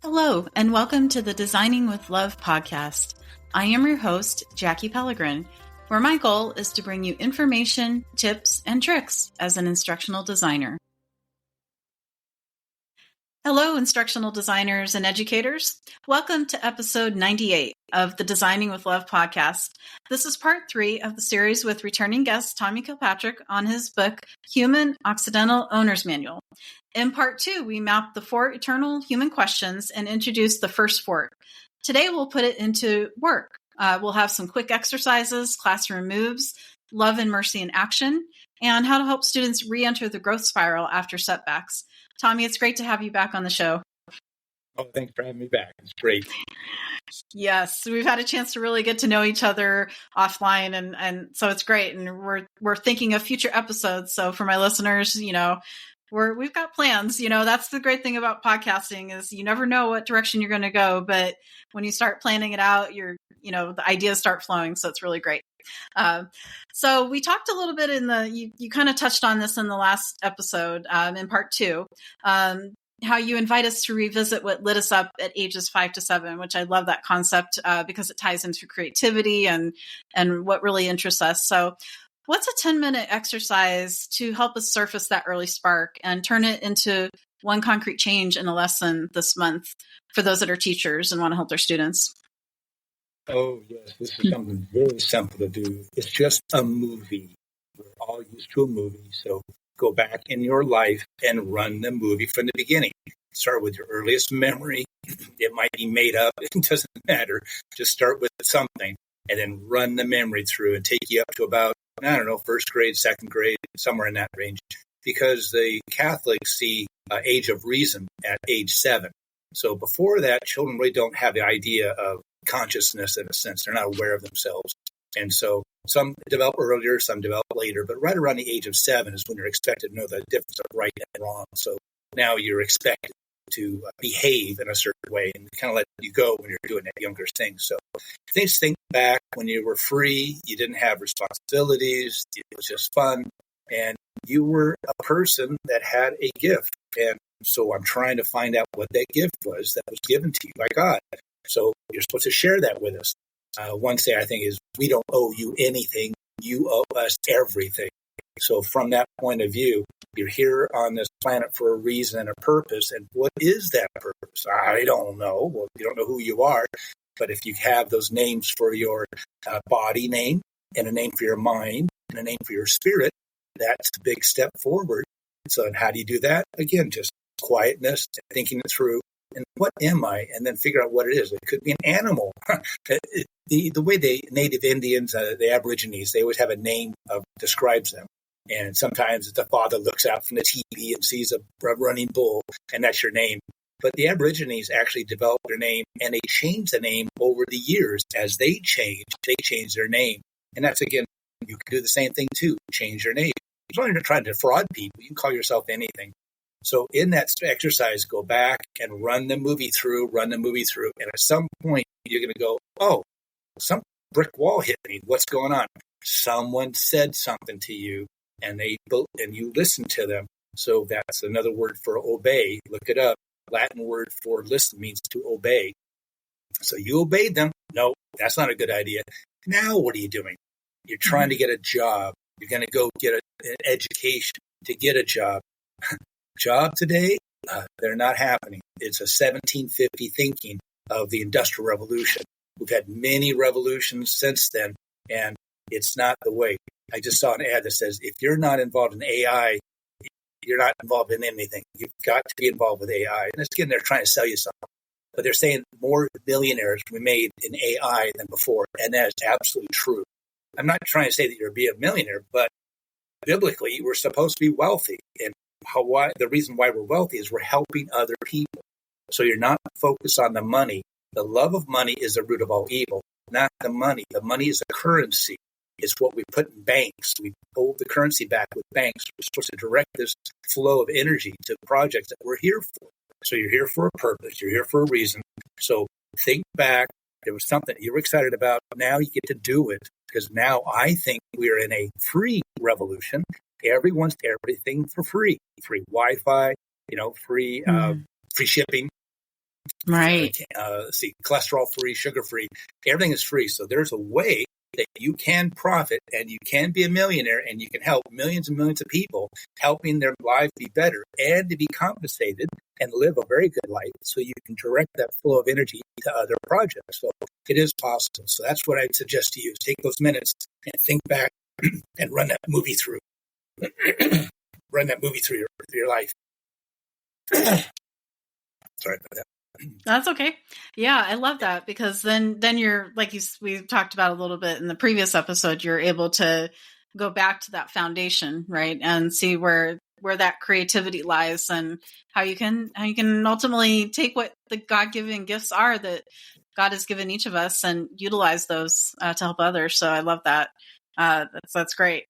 Hello, and welcome to the Designing with Love podcast. I am your host, Jackie Pellegrin, where my goal is to bring you information, tips, and tricks as an instructional designer. Hello, instructional designers and educators. Welcome to episode 98 of the Designing with Love podcast. This is part 3 of the series with returning guest Tommy Kilpatrick on his book, Human Occidental Owner's Manual. In part 2, we map the 4 eternal human questions and introduce the first 4. Today, we'll put it into work. We'll have some quick exercises, classroom moves, love and mercy in action, and how to help students re-enter the growth spiral after setbacks. Tommy, it's great to have you back on the show. Oh, thanks for having me back. It's great. Yes, we've had a chance to really get to know each other offline, and so it's great. And we're thinking of future episodes. So for my listeners, we've got plans. That's the great thing about podcasting is you never know what direction you're going to go, but when you start planning it out, the ideas start flowing. So it's really great. So we talked a little bit you kind of touched on this in the last episode, in part 2, how you invite us to revisit what lit us up at ages 5 to 7, which I love that concept, because it ties into creativity and what really interests us. So what's a 10-minute exercise to help us surface that early spark and turn it into one concrete change in a lesson this month for those that are teachers and want to help their students? Oh, yes. This is something very simple to do. It's just a movie. We're all used to a movie. So go back in your life and run the movie from the beginning. Start with your earliest memory. It might be made up. It doesn't matter. Just start with something and then run the memory through and take you up to about, first grade, second grade, somewhere in that range. Because the Catholics see age of reason at age 7. So before that, children really don't have the idea of consciousness in a sense. They're not aware of themselves. And so some develop earlier, some develop later, but right around the age of 7 is when you're expected to know the difference of right and wrong. So now you're expected to behave in a certain way and kind of let you go when you're doing that younger thing. So think back when you were free, you didn't have responsibilities, it was just fun, and you were a person that had a gift. And so I'm trying to find out what that gift was that was given to you by God. So you're supposed to share that with us. One thing I think is we don't owe you anything. You owe us everything. So from that point of view, you're here on this planet for a reason and a purpose. And what is that purpose? I don't know. Well, you don't know who you are. But if you have those names for your body name and a name for your mind and a name for your spirit, that's a big step forward. So and how do you do that? Again, just quietness, thinking it through. And what am I? And then figure out what it is. It could be an animal. The way the native Indians, the Aborigines, they always have a name that describes them. And sometimes the father looks out from the teepee and sees a running bull, and that's your name. But the Aborigines actually developed their name, and they changed the name over the years. As they changed their name. And that's, again, you can do the same thing too, change your name. As long as you're not trying to defraud people, you can call yourself anything. So in that exercise, go back and run the movie through. And at some point, you're going to go, oh, some brick wall hit me. What's going on? Someone said something to you, and you listened to them. So that's another word for obey. Look it up. Latin word for listen means to obey. So you obeyed them. No, that's not a good idea. Now what are you doing? You're trying to get a job. You're going to go get an education to get a job. Job today, they're not happening. It's a 1750 thinking of the Industrial Revolution. We've had many revolutions since then, and it's not the way. I just saw an ad that says, if you're not involved in AI, you're not involved in anything. You've got to be involved with AI. And again, they're trying to sell you something. But they're saying more millionaires we made in AI than before, and that is absolutely true. I'm not trying to say that you're being a millionaire, but biblically, we're supposed to be wealthy. And the reason why we're wealthy is we're helping other people. So you're not focused on the money. The love of money is the root of all evil, not the money. The money is a currency. It's what we put in banks. We hold the currency back with banks. We're supposed to direct this flow of energy to projects that we're here for. So you're here for a purpose. You're here for a reason. So think back. There was something you were excited about. Now you get to do it, because now I think we are in a free revolution. Everyone's everything for free. Free Wi-Fi, free free shipping. Right. Let's see, cholesterol free, sugar free, everything is free. So there's a way that you can profit and you can be a millionaire and you can help millions and millions of people, helping their lives be better and to be compensated and live a very good life, so you can direct that flow of energy to other projects. So it is possible. So that's what I'd suggest to you, is take those minutes and think back and run that movie through. Run that movie through your life. Sorry about that. That's okay. Yeah, I love that, because then you're, like we talked about a little bit in the previous episode, you're able to go back to that foundation, right? And see where that creativity lies, and how you can ultimately take what the God-given gifts are that God has given each of us and utilize those to help others. So I love that. That's great.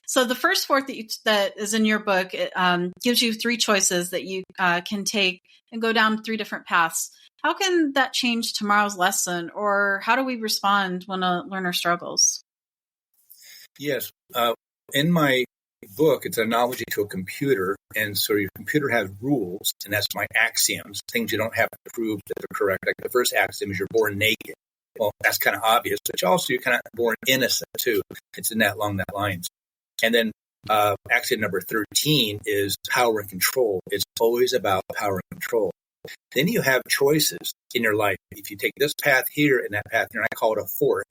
So the first fork that is in your book, it gives you 3 choices that you can take and go down 3 different paths. How can that change tomorrow's lesson, or how do we respond when a learner struggles? Yes. In my book, it's an analogy to a computer. And so your computer has rules, and that's my axioms, things you don't have to prove that they're correct. Like the first axiom is you're born naked. Well, that's kind of obvious, but also you're kind of born innocent too. It's along that lines. And then axiom number 13 is power and control. It's always about power and control. Then you have choices in your life. If you take this path here and that path here, and I call it a fork.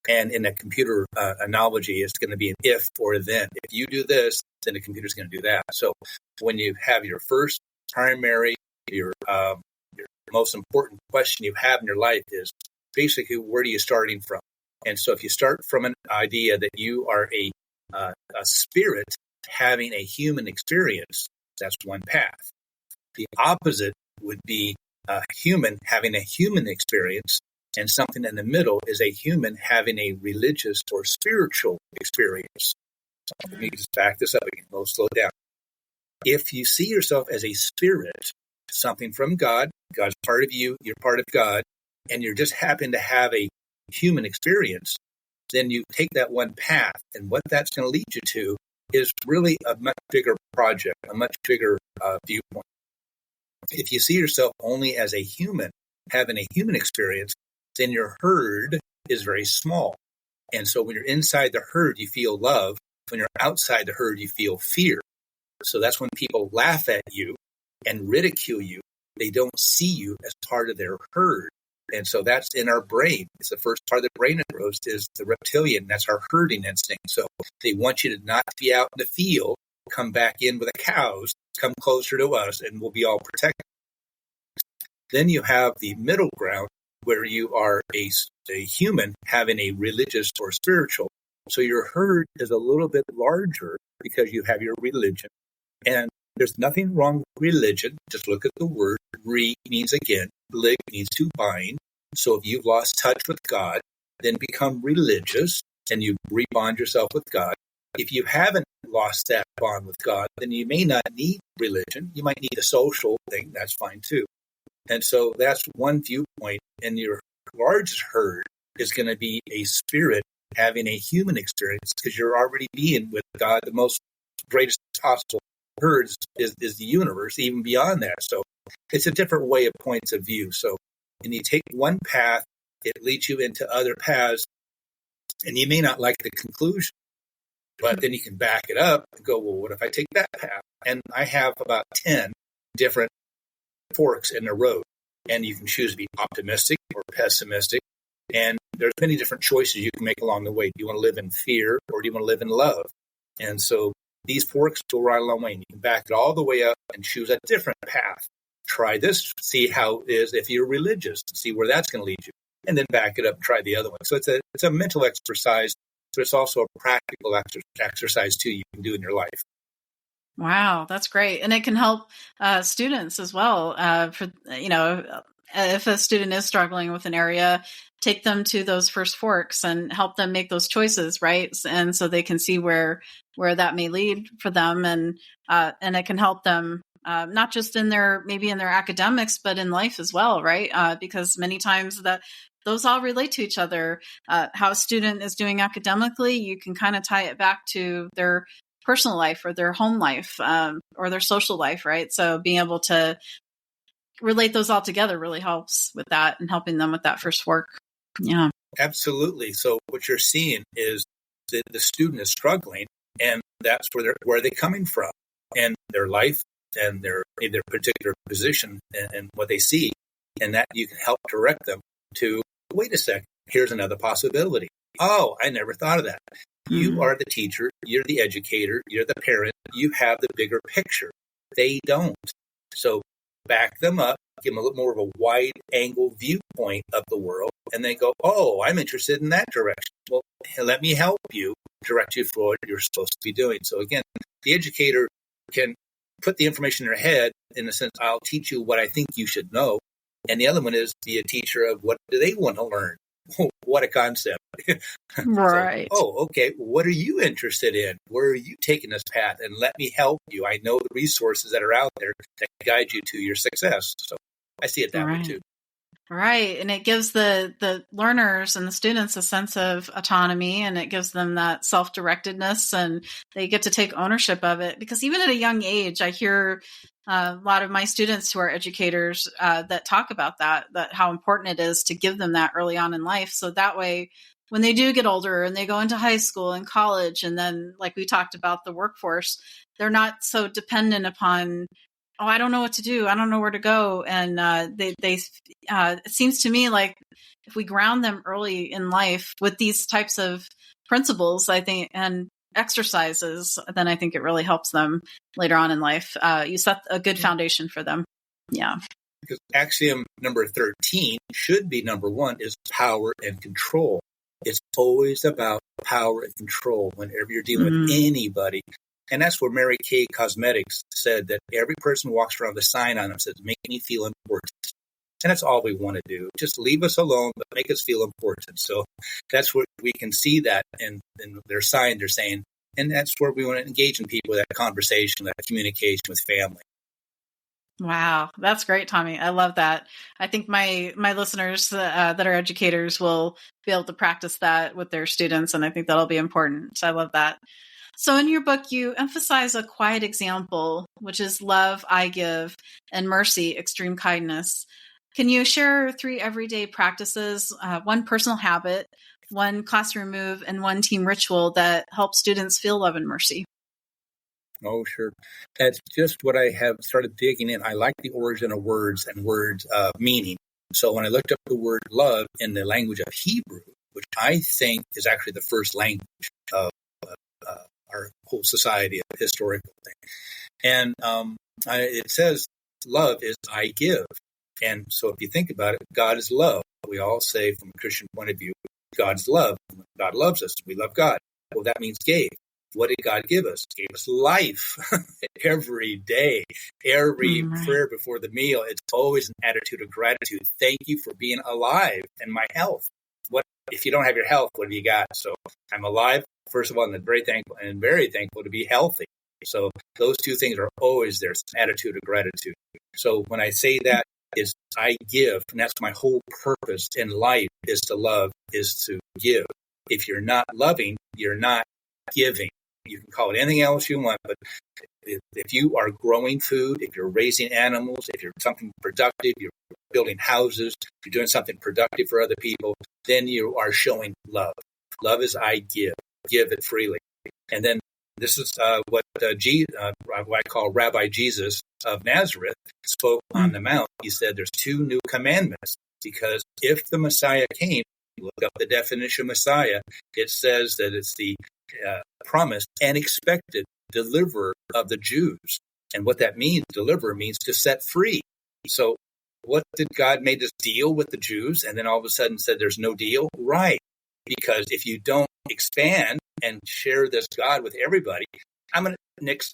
And in a computer analogy, it's going to be an if or a then. If you do this, then the computer's going to do that. So when you have your first primary, your most important question you have in your life is basically, where are you starting from? And so if you start from an idea that you are a spirit having a human experience, that's one path. The opposite would be a human having a human experience, and something in the middle is a human having a religious or spiritual experience. So let me just back this up again. We'll slow down. If you see yourself as a spirit, something from God, God's part of you, you're part of God, and you're just happen to have a human experience, then you take that one path, and what that's going to lead you to is really a much bigger project, a much bigger viewpoint. If you see yourself only as a human, having a human experience, then your herd is very small. And so when you're inside the herd, you feel love. When you're outside the herd, you feel fear. So that's when people laugh at you and ridicule you. They don't see you as part of their herd. And so that's in our brain. It's the first part of the brain that grows is the reptilian. That's our herding instinct. So they want you to not be out in the field, come back in with the cows, come closer to us, and we'll be all protected. Then you have the middle ground, where you are a human having a religious or spiritual. So your herd is a little bit larger because you have your religion. And there's nothing wrong with religion. Just look at the word. Re means again. Lig means to bind. So if you've lost touch with God, then become religious and you rebond yourself with God. If you haven't lost that bond with God, then you may not need religion. You might need a social thing. That's fine too. And so that's one viewpoint. And your largest herd is going to be a spirit having a human experience, because you're already being with God. The most greatest possible herds is the universe, even beyond that. So it's a different way of points of view. So when you take one path, it leads you into other paths, and you may not like the conclusion, but then you can back it up and go, well, what if I take that path? And I have about 10 different forks in the road, and you can choose to be optimistic or pessimistic. And there's many different choices you can make along the way. Do you want to live in fear, or do you want to live in love? And so these forks go right along the way, and you can back it all the way up and choose a different path. Try this, see how it is if you're religious, see where that's going to lead you, and then back it up and try the other one. So it's a mental exercise, but it's also a practical exercise too you can do in your life. Wow, that's great. And it can help students as well. If a student is struggling with an area, take them to those first forks and help them make those choices, right? And so they can see where that may lead for them, and it can help them not just in their academics, but in life as well, right? Because many times those all relate to each other. How a student is doing academically, you can kind of tie it back to their personal life or their home life or their social life, right? So being able to relate those all together really helps with that and helping them with that first work. Yeah. Absolutely. So what you're seeing is that the student is struggling, and that's where they're coming from, and their life and their particular position and what they see, and that you can help direct them to, wait a second, here's another possibility. Oh, I never thought of that. You are the teacher, you're the educator, you're the parent, you have the bigger picture. They don't. So back them up, give them a little more of a wide angle viewpoint of the world, and then go, oh, I'm interested in that direction. Well, let me help you, direct you for what you're supposed to be doing. So again, the educator can put the information in their head in the sense, I'll teach you what I think you should know. And the other one is be a teacher of what do they want to learn? What a concept. Right. So, okay, what are you interested in? Where are you taking this path? And let me help you. I know the resources that are out there that guide you to your success. So I see it that way too. Right. And it gives the learners and the students a sense of autonomy, and it gives them that self-directedness, and they get to take ownership of it. Because even at a young age, I hear a lot of my students who are educators that talk about that how important it is to give them that early on in life. So that way, when they do get older and they go into high school and college, and then like we talked about the workforce, they're not so dependent upon, oh, I don't know what to do, I don't know where to go. And it seems to me like if we ground them early in life with these types of principles, I think, and exercises, then I think it really helps them later on in life. You set a good foundation for them. Yeah. Because axiom number 13 should be number 1 is power and control. It's always about power and control whenever you're dealing with anybody. And that's where Mary Kay Cosmetics said that every person walks around with a sign on them that says, make me feel important. And that's all we want to do. Just leave us alone, but make us feel important. So that's where we can see that in their sign they're saying. And that's where we want to engage in people, that conversation, that communication with family. Wow. That's great, Tommy. I love that. I think my listeners that are educators will be able to practice that with their students. And I think that'll be important. So I love that. So in your book, you emphasize a quiet example, which is love, I give, and mercy, extreme kindness. Can you share 3 everyday practices, 1 personal habit, 1 classroom move, and 1 team ritual that helps students feel love and mercy? Oh, sure. That's just what I have started digging in. I like the origin of words and words meaning. So when I looked up the word love in the language of Hebrew, which I think is actually the first language of our whole society, a historical thing. And it says love is I give. And so if you think about it, God is love. We all say from a Christian point of view, God's love. God loves us. We love God. Well, that means gave. What did God give us? He gave us life every day, every prayer before the meal. It's always an attitude of gratitude. Thank you for being alive and my health. What if you don't have your health? What have you got? So I'm alive, first of all, and very thankful to be healthy. So those 2 things are always there. It's an attitude of gratitude. So when I say that is I give, and that's my whole purpose in life is to love, is to give. If you're not loving, you're not giving. You can call it anything else you want, but if you are growing food, if you're raising animals, if you're something productive, you're building houses, you're doing something productive for other people, then you are showing love. Love is I give it freely. And then this is what I call Rabbi Jesus of Nazareth spoke on the Mount. He said there's 2 new commandments, because if the Messiah came, look up the definition of Messiah, it says that it's the promised and expected deliverer of the Jews. And what that means, deliverer, means to set free. So what did God make this deal with the Jews and then all of a sudden said there's no deal? Right. Because if you don't expand and share this God with everybody, I'm going to nix,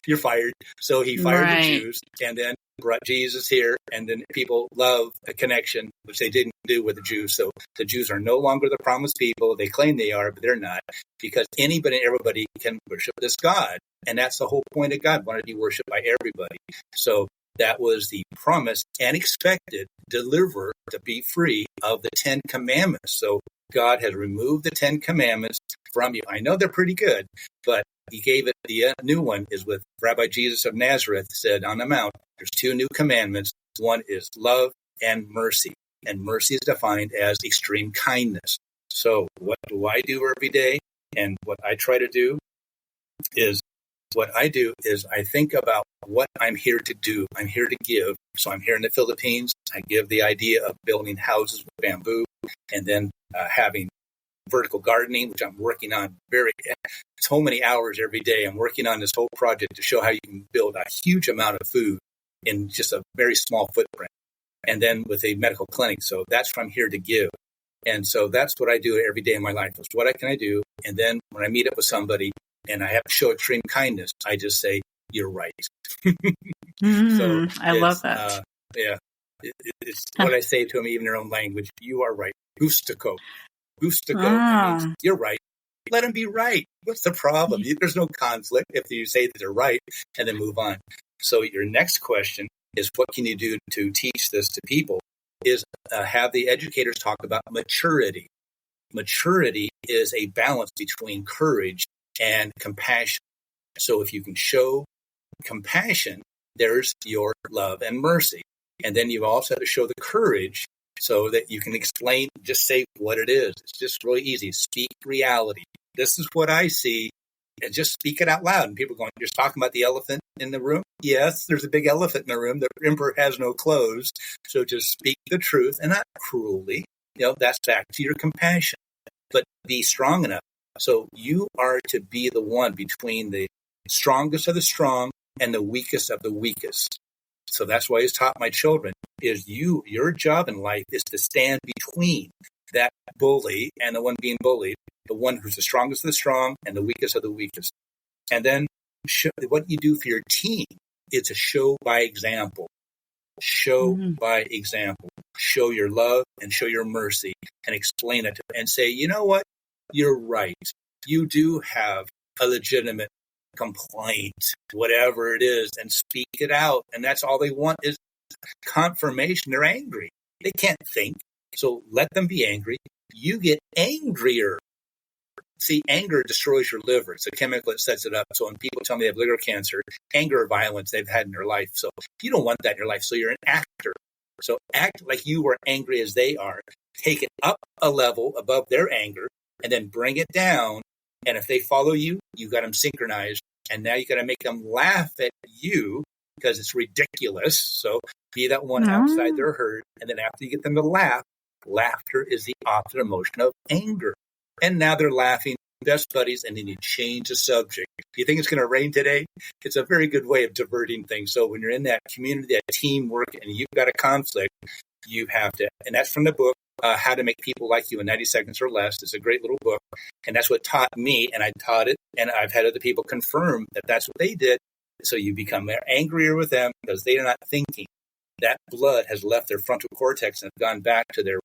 you're fired. So he fired the Jews and then brought Jesus here. And then people love a connection, which they didn't do with the Jews. So the Jews are no longer the promised people. They claim they are, but they're not, because anybody and everybody can worship this God. And that's the whole point of God, wanted to be worshipped by everybody. So that was the promised and expected deliverer to be free of the 10 commandments. So God has removed the 10 commandments from you. I know they're pretty good, but he gave it, the new one is with Rabbi Jesus of Nazareth said on the Mount, there's 2 new commandments. One is love and mercy. And mercy is defined as extreme kindness. So what do I do every day? And what I try to do is I think about what I'm here to do. I'm here to give. So I'm here in the Philippines. I give the idea of building houses with bamboo and then having vertical gardening, which I'm working on so many hours every day. I'm working on this whole project to show how you can build a huge amount of food in just a very small footprint. And then with a medical clinic. So that's what I'm here to give. And so that's what I do every day in my life. Is what can I do? And then when I meet up with somebody and I have to show extreme kindness, I just say, you're right. I love that. It's what I say to them, even in their own language. You are right. Gusto ko. Gusto ko means you're right. Let them be right. What's the problem? There's no conflict if you say that they're right and then move on. So your next question is, what can you do to teach this to people? Is have the educators talk about maturity. Maturity is a balance between courage and compassion. So if you can show compassion, there's your love and mercy. And then you also have to show the courage so that you can explain, just say what it is. It's just really easy. Speak reality. This is what I see. And just speak it out loud. And people are going, you're talking about the elephant in the room? Yes, there's a big elephant in the room. The emperor has no clothes. So just speak the truth and not cruelly. That's back to your compassion. But be strong enough. So you are to be the one between the strongest of the strong and the weakest of the weakest. So that's why I taught my children is your job in life is to stand between that bully and the one being bullied, the one who's the strongest of the strong and the weakest of the weakest. And then what you do for your team is to show by example. Show by example. Show your love and show your mercy and explain it and say, you know what? You're right. You do have a legitimate complaint, whatever it is, and speak it out. And that's all they want is confirmation. They're angry. They can't think. So let them be angry. You get angrier. See, anger destroys your liver. It's a chemical that sets it up. So when people tell me they have liver cancer, anger or violence they've had in their life. So you don't want that in your life. So you're an actor. So act like you were angry as they are. Take it up a level above their anger and then bring it down. And if they follow you, you got them synchronized. And now you got to make them laugh at you because it's ridiculous. So be that one outside their herd. And then after you get them to laugh, laughter is the opposite emotion of anger. And now they're laughing, best buddies, and then you change the subject. Do you think it's going to rain today? It's a very good way of diverting things. So when you're in that community, that teamwork, and you've got a conflict, you have to, and that's from the book, How to Make People Like You in 90 Seconds or Less. It's a great little book. And that's what taught me, and I taught it, and I've had other people confirm that that's what they did. So you become angrier with them because they are not thinking. That blood has left their frontal cortex and gone back to their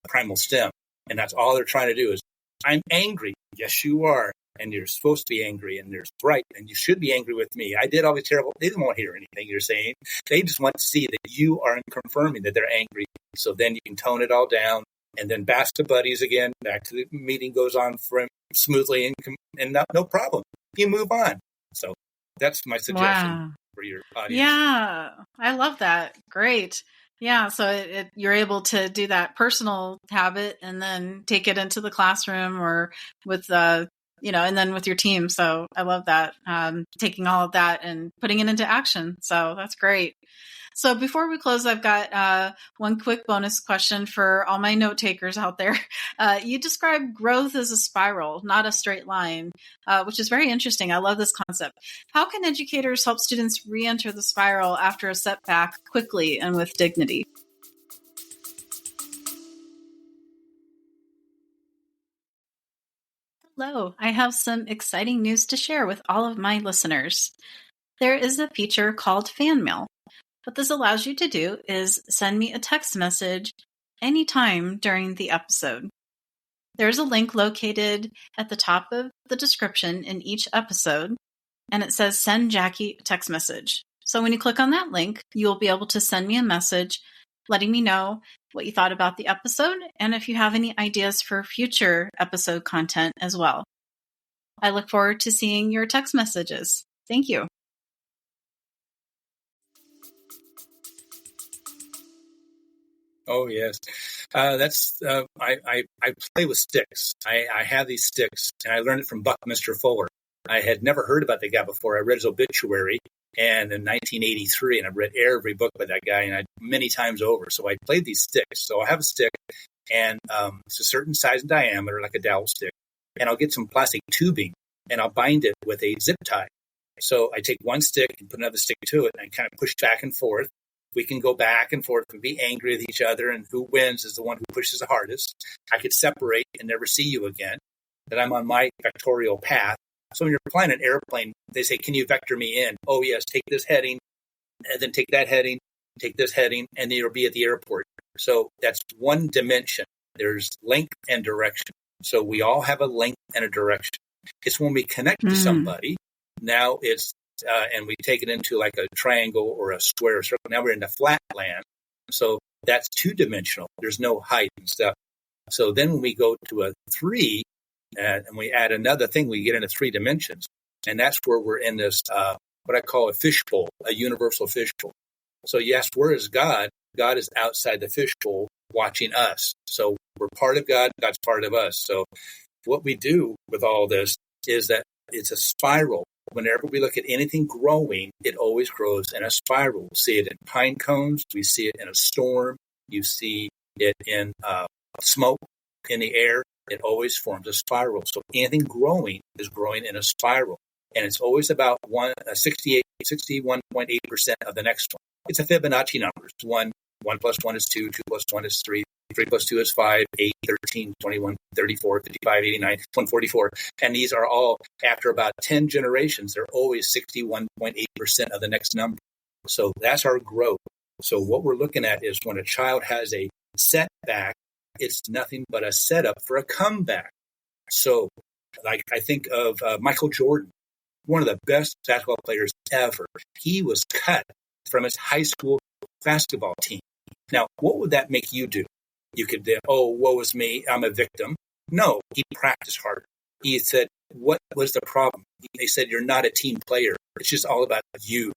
primal stem. And that's all they're trying to do is, I'm angry. Yes, you are. And you're supposed to be angry, and you're right. And you should be angry with me. I did all these terrible. They didn't want to hear anything you're saying. They just want to see that you are confirming that they're angry. So then you can tone it all down, and then back to buddies again. Back to the meeting goes on smoothly, and no problem. You move on. So that's my suggestion for your audience. Yeah, I love that. Great. Yeah, so you're able to do that personal habit and then take it into the classroom or with and then with your team. So I love that, taking all of that and putting it into action. So that's great. So before we close, I've got one quick bonus question for all my note takers out there. You describe growth as a spiral, not a straight line, which is very interesting. I love this concept. How can educators help students re-enter the spiral after a setback quickly and with dignity? Hello, I have some exciting news to share with all of my listeners. There is a feature called Fan Mail. What this allows you to do is send me a text message anytime during the episode. There's a link located at the top of the description in each episode, and it says send Jackie a text message. So when you click on that link, you'll be able to send me a message letting me know what you thought about the episode and if you have any ideas for future episode content as well. I look forward to seeing your text messages. Thank you. Oh yes, I play with sticks. I have these sticks, and I learned it from Buckminster Fuller. I had never heard about the guy before. I read his obituary, and in 1983, and I've read every book by that guy, and many times over. So I played these sticks. So I have a stick, and it's a certain size and diameter, like a dowel stick, and I'll get some plastic tubing, and I'll bind it with a zip tie. So I take one stick and put another stick to it, and I kind of push back and forth. We can go back and forth and be angry with each other, and who wins is the one who pushes the hardest. I could separate and never see you again, that I'm on my vectorial path. So when you're flying an airplane, they say, can you vector me in? Oh, yes, take this heading, and then take that heading, take this heading, and then you'll be at the airport. So that's one dimension. There's length and direction. So we all have a length and a direction. It's when we connect to somebody, now it's and we take it into like a triangle or a square circle. Now we're in the flat land. So that's two-dimensional. There's no height and stuff. So then when we go to a 3 and we add another thing, we get into 3 dimensions. And that's where we're in this, what I call a fishbowl, a universal fishbowl. So yes, where is God? God is outside the fishbowl watching us. So we're part of God. God's part of us. So what we do with all this is that it's a spiral. Whenever we look at anything growing, it always grows in a spiral. We see it in pine cones. We see it in a storm. You see it in smoke in the air. It always forms a spiral. So anything growing is growing in a spiral. And it's always about 61.8% of the next one. It's a Fibonacci numbers. 1 plus 1 is 2, 2 plus 1 is 3, 3 plus 2 is 5, 8, 13, 21, 34, 55, 89, 144. And these are all, after about 10 generations, they're always 61.8% of the next number. So that's our growth. So what we're looking at is when a child has a setback, it's nothing but a setup for a comeback. So like I think of Michael Jordan, one of the best basketball players ever. He was cut from his high school basketball team. Now, what would that make you do? You could then, oh, woe is me, I'm a victim. No, he practiced harder. He said, what was the problem? They said, you're not a team player. It's just all about you.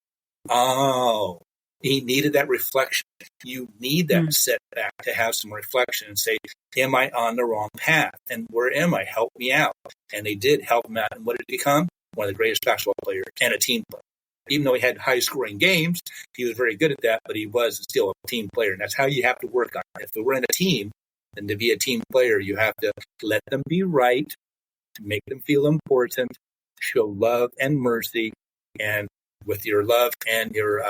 Oh, he needed that reflection. You need that setback to have some reflection and say, am I on the wrong path? And where am I? Help me out. And they did help him out. And what did he become? One of the greatest basketball players and a team player. Even though he had high-scoring games, he was very good at that, but he was still a team player. And that's how you have to work on it. If we're in a team, then to be a team player, you have to let them be right, make them feel important, show love and mercy, and with your love and your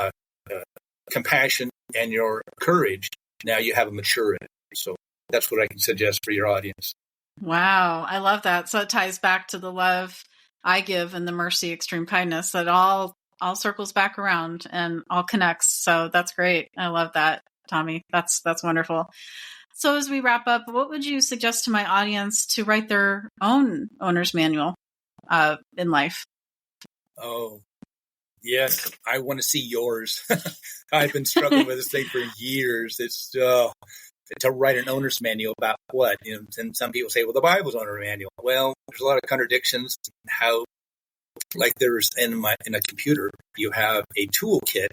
compassion and your courage, now you have a maturity. So that's what I can suggest for your audience. Wow, I love that. So it ties back to the love I give and the mercy, extreme kindness, that all circles back around and all connects. So that's great. I love that, Tommy. That's wonderful. So as we wrap up, what would you suggest to my audience to write their own owner's manual in life? Oh, yes. I want to see yours. I've been struggling with this thing for years. It's to write an owner's manual about what? And some people say, well, the Bible's owner's manual. Well, there's a lot of contradictions. How, like there's in a computer, you have a toolkit,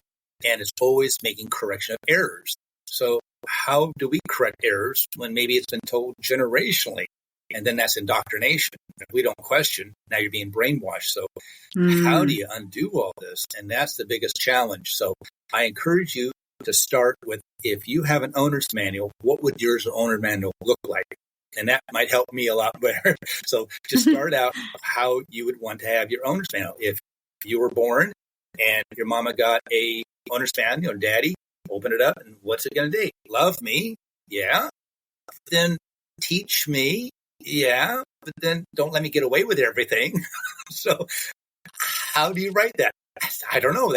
and it's always making correction of errors. So how do we correct errors when maybe it's been told generationally? And then that's indoctrination. If we don't question, now you're being brainwashed. So how do you undo all this? And that's the biggest challenge. So I encourage you to start with, if you have an owner's manual, what would yours owner's manual look like? And that might help me a lot better. So just start out how you would want to have your owner's manual. If you were born and your mama got a owner's manual, daddy, open it up, and what's it going to do? Love me? Yeah. Then teach me? Yeah. But then don't let me get away with everything. So how do you write that? I don't know.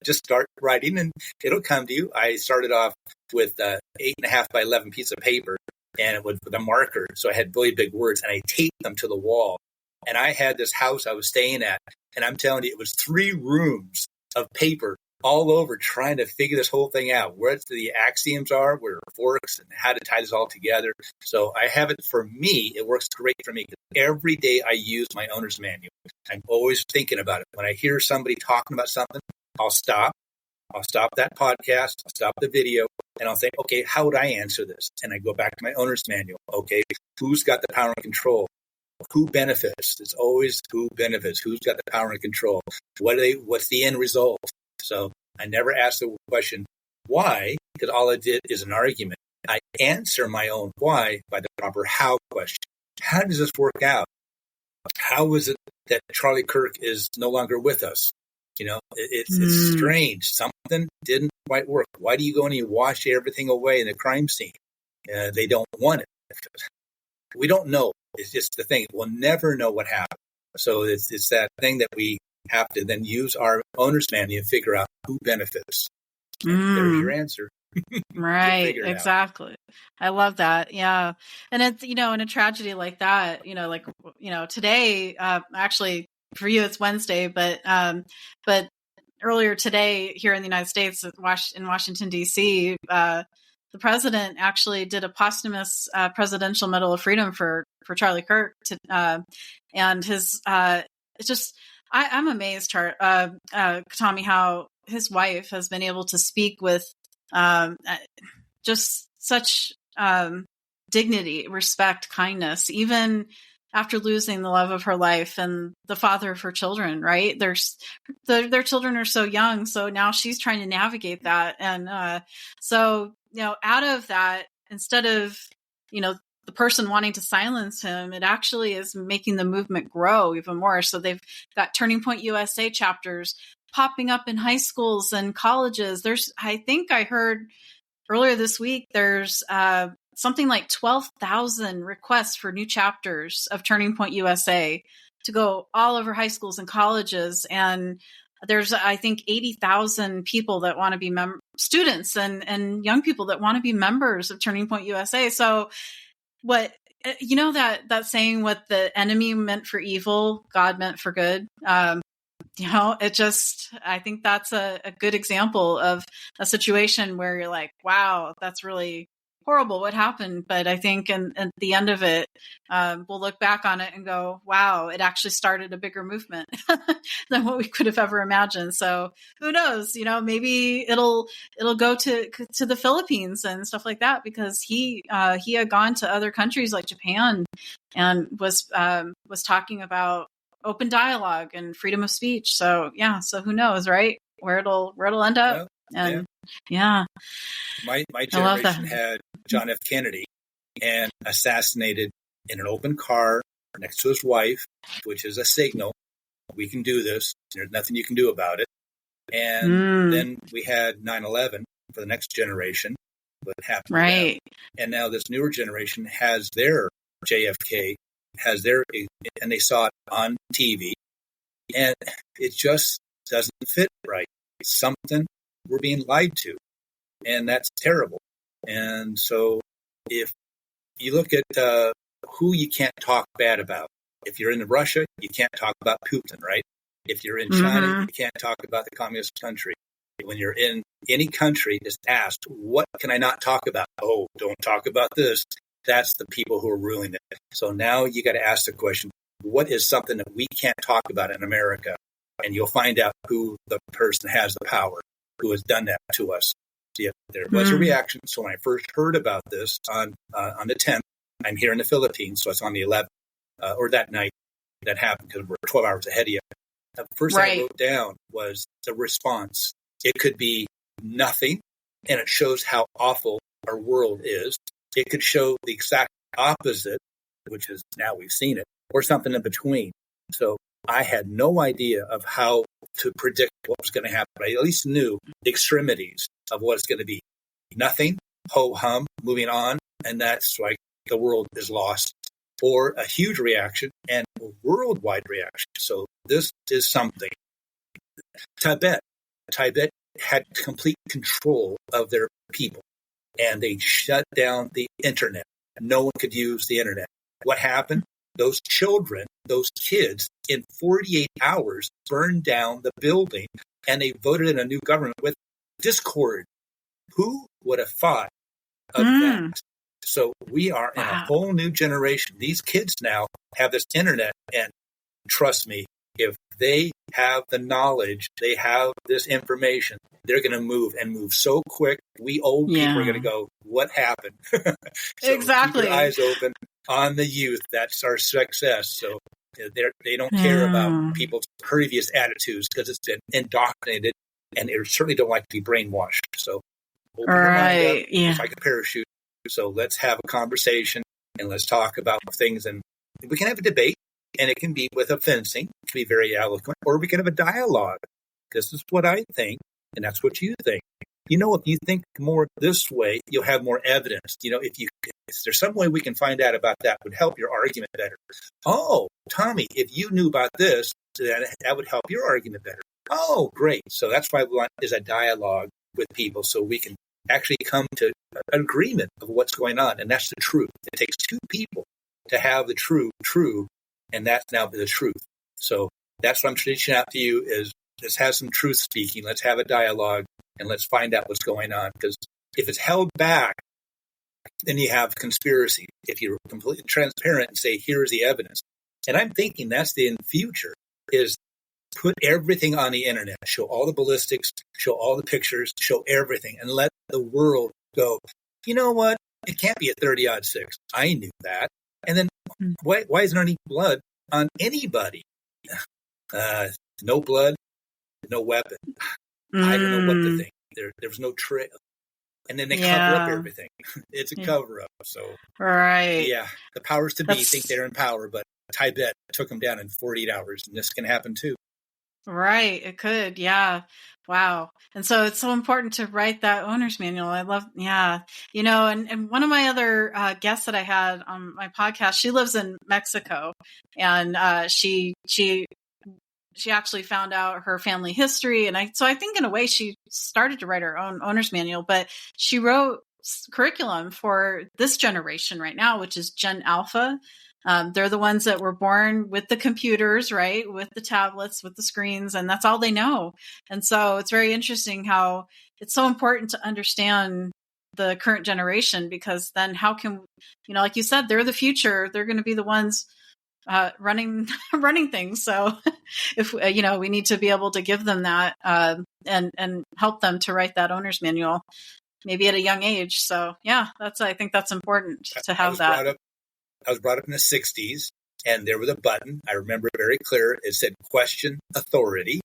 Just start writing and it'll come to you. I started off with 8.5 by 11 piece of paper, and it was with a marker. So I had really big words, and I taped them to the wall. And I had this house I was staying at, and I'm telling you, it was 3 rooms of paper all over trying to figure this whole thing out, where the axioms are, where forks, and how to tie this all together. So I have it for me. It works great for me. Every day I use my owner's manual. I'm always thinking about it. When I hear somebody talking about something, I'll stop that podcast. I'll stop the video. and I'll think, okay, how would I answer this? And I go back to my owner's manual. Okay, who's got the power and control? Who benefits? It's always who benefits. Who's got the power and control? What's the end result? So I never ask the question, why? Because all I did is an argument. I answer my own why by the proper how question. How does this work out? How is it that Charlie Kirk is no longer with us? It's strange. Something didn't quite work. Why do you go and you wash everything away in the crime scene? They don't want it. We don't know. It's just the thing. We'll never know what happened. So it's that thing that we have to then use our owner's manual and figure out who benefits. There's your answer. Right. Exactly. I love that. Yeah. And it's, in a tragedy like that, today, actually for you, it's Wednesday, but earlier today here in the United States in Washington, DC, the president actually did a posthumous Presidential Medal of Freedom for Charlie Kirk. And his, it's just, I'm amazed, Tommy, how his wife has been able to speak with just such dignity, respect, kindness, even after losing the love of her life and the father of her children, right? Their children are so young. So now she's trying to navigate that. And so, out of that, instead of, the person wanting to silence him, it actually is making the movement grow even more. So they've got Turning Point USA chapters popping up in high schools and colleges. I think I heard earlier this week, there's something like 12,000 requests for new chapters of Turning Point USA to go all over high schools and colleges. And there's, I think, 80,000 people that want to be students and young people that want to be members of Turning Point USA. So what, that saying, what the enemy meant for evil, God meant for good. I think that's a good example of a situation where you're like, wow, that's really horrible what happened. But I think at the end of it, we'll look back on it and go, wow, it actually started a bigger movement than what we could have ever imagined. So who knows, maybe it'll go to the Philippines and stuff like that, because he had gone to other countries like Japan and was talking about open dialogue and freedom of speech. So yeah, so who knows, right? Where it'll end up. And yeah. My generation had John F. Kennedy and assassinated in an open car next to his wife, which is a signal. We can do this. There's nothing you can do about it. And then we had 9/11 for the next generation. What happened? Right. And now this newer generation has their JFK, and they saw it on TV, and it just doesn't fit right. Something we're being lied to, and that's terrible. And so if you look at who you can't talk bad about, if you're in Russia, you can't talk about Putin, right? If you're in China, you can't talk about the communist country. When you're in any country, just ask, what can I not talk about? Oh, don't talk about this. That's the people who are ruling it. So now you got to ask the question, what is something that we can't talk about in America? And you'll find out who the person has the power, who has done that to us. See, there was a reaction. So when I first heard about this on the 10th, I'm here in the Philippines, so it's on the 11th, or that night that happened, because we're 12 hours ahead of you. The first thing I wrote down was the response. It could be nothing, and it shows how awful our world is. It could show the exact opposite, which is now we've seen it, or something in between. So I had no idea of how to predict what was going to happen. I at least knew the extremities of what it's going to be. Nothing, ho-hum, moving on, and that's like the world is lost. Or a huge reaction and a worldwide reaction. So this is something. Tibet had complete control of their people, and they shut down the internet. No one could use the internet. What happened? Those children, those kids, in 48 hours burned down the building, and they voted in a new government with discord. Who would have thought of that? So we are in a whole new generation. These kids now have this internet, and trust me, if they have the knowledge, they have this information, they're going to move and move so quick. We old people are going to go, what happened? So Exactly. keep your eyes open on the youth. That's our success. So they don't care about people's previous attitudes because it's been indoctrinated, and they certainly don't like to be brainwashed. So open your mind up. It's like a parachute. So let's have a conversation and let's talk about things. And we can have a debate, and it can be with a fencing. It can be very eloquent, or we can have a dialogue. This is what I think, and that's what you think. If you think more this way, you'll have more evidence. If there's some way we can find out about that would help your argument better. Oh, Tommy, if you knew about this, that would help your argument better. Oh, great. So that's why we want is a dialogue with people so we can actually come to an agreement of what's going on. And that's the truth. It takes two people to have the true, and that's now the truth. So that's what I'm reaching out to you is let's have some truth speaking. Let's have a dialogue and let's find out what's going on. Because if it's held back, then you have conspiracy. If you're completely transparent and say, here's the evidence. And I'm thinking that's the future is put everything on the internet, show all the ballistics, show all the pictures, show everything, and let the world go, you know what? It can't be a 30-06. I knew that. And then why isn't there any blood on anybody? No blood, no weapon. I don't know what to think. There's no trail. And then they cover up everything. It's a cover up. So, yeah, the powers to be think they're in power, but Tibet took them down in 48 hours, and this can happen too. Right. It could. Yeah. Wow. And so it's so important to write that owner's manual. I love, and one of my other guests that I had on my podcast, she lives in Mexico, and she actually found out her family history. And I think in a way she started to write her own owner's manual, but she wrote curriculum for this generation right now, which is Gen Alpha. They're the ones that were born with the computers, right? With the tablets, with the screens, and that's all they know. And so it's very interesting how it's so important to understand the current generation, because then how can, like you said, they're the future. They're going to be the ones running things. So if, we need to be able to give them that and help them to write that owner's manual, maybe at a young age. So yeah, I think that's important to have that. I was brought up in the 60s, and there was a button. I remember it very clear. It said question authority.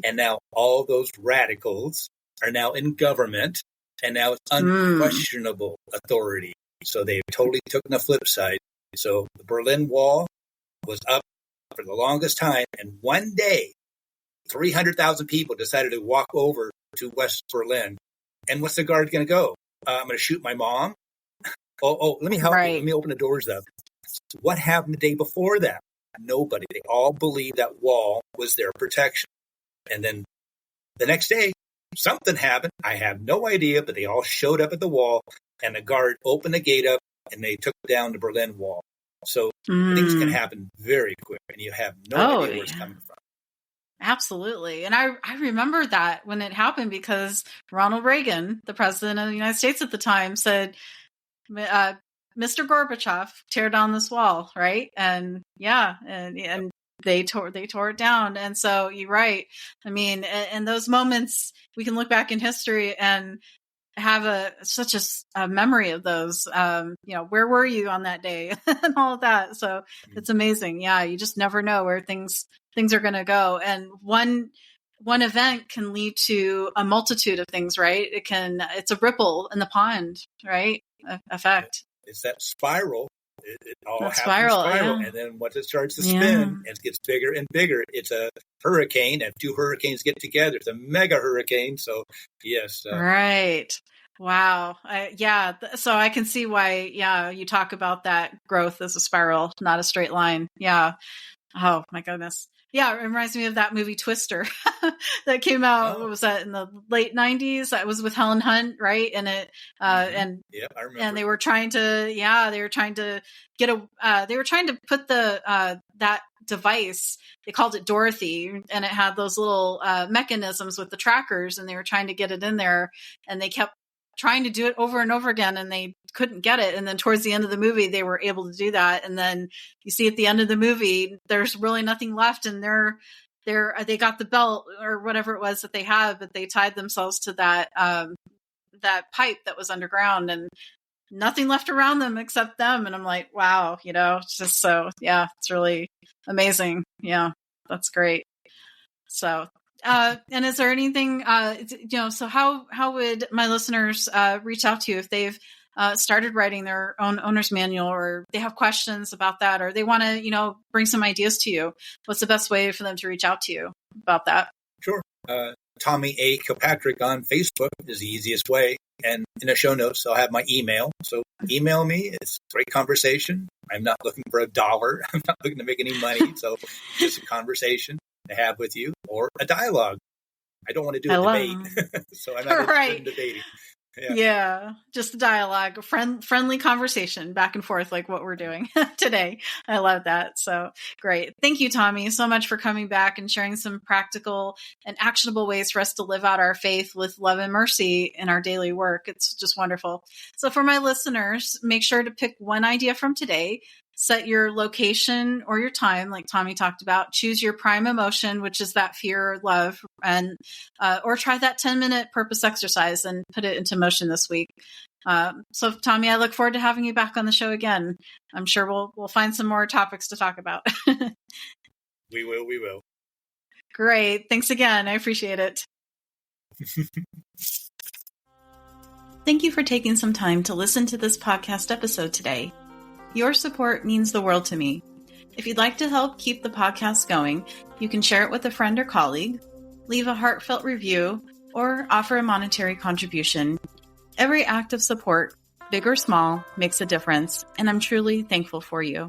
And now all those radicals are now in government, and now it's unquestionable authority. So they totally took the flip side. So the Berlin Wall was up for the longest time. And one day, 300,000 people decided to walk over to West Berlin. And what's the guard going to go? I'm going to shoot my mom. Oh, let me help you. Let me open the doors up. What happened the day before that? Nobody. They all believed that wall was their protection. And then the next day, something happened. I have no idea, but they all showed up at the wall, and the guard opened the gate up, and they took down the Berlin Wall. So things can happen very quick, and you have no idea where it's coming from. Absolutely. And I remember that when it happened, because Ronald Reagan, the president of the United States at the time, said, Mr. Gorbachev, tear down this wall, right? And and they tore it down. And so you're right. I mean, in those moments, we can look back in history and have such a memory of those. Where were you on that day and all of that? So it's amazing. Yeah, you just never know where things are going to go. And one event can lead to a multitude of things, right? It's a ripple in the pond, right? Effect. It's that spiral. It all happens spiral. And then once it starts to spin, it gets bigger and bigger. It's a hurricane, and two hurricanes get together. It's a mega hurricane. So yes. Right. Wow. So I can see why, you talk about that growth as a spiral, not a straight line. Yeah. Oh my goodness. Yeah, it reminds me of that movie Twister that came out. What was that, in the late 90s? That was with Helen Hunt, right? And it I remember. And they were trying to put that device. They called it Dorothy, and it had those little mechanisms with the trackers, and they were trying to get it in there, and they kept trying to do it over and over again, and they couldn't get it. And then towards the end of the movie, they were able to do that. And then you see at the end of the movie, there's really nothing left, and they got the belt or whatever it was that they had, but they tied themselves to that that pipe that was underground, and nothing left around them except them. And I'm like, wow, it's just it's really amazing. Yeah, that's great. So, and is there anything, so how would my listeners reach out to you if they've started writing their own owner's manual, or they have questions about that, or they want to, bring some ideas to you? What's the best way for them to reach out to you about that? Sure. Tommy A. Kilpatrick on Facebook is the easiest way. And in the show notes, I'll have my email. So email me. It's a great conversation. I'm not looking for $1. I'm not looking to make any money. So just a conversation to have with you, or a dialogue. I don't want to do a debate. So I'm not interested in debating. Yeah, just a dialogue, a friendly conversation back and forth, like what we're doing today. I love that. So great. Thank you, Tommy, so much for coming back and sharing some practical and actionable ways for us to live out our faith with love and mercy in our daily work. It's just wonderful. So for my listeners, make sure to pick one idea from today. Set your location or your time, like Tommy talked about. Choose your prime emotion, which is that fear or love, and or try that 10-minute purpose exercise and put it into motion this week. So, Tommy, I look forward to having you back on the show again. I'm sure we'll find some more topics to talk about. We will. Great. Thanks again. I appreciate it. Thank you for taking some time to listen to this podcast episode today. Your support means the world to me. If you'd like to help keep the podcast going, you can share it with a friend or colleague, leave a heartfelt review, or offer a monetary contribution. Every act of support, big or small, makes a difference, and I'm truly thankful for you.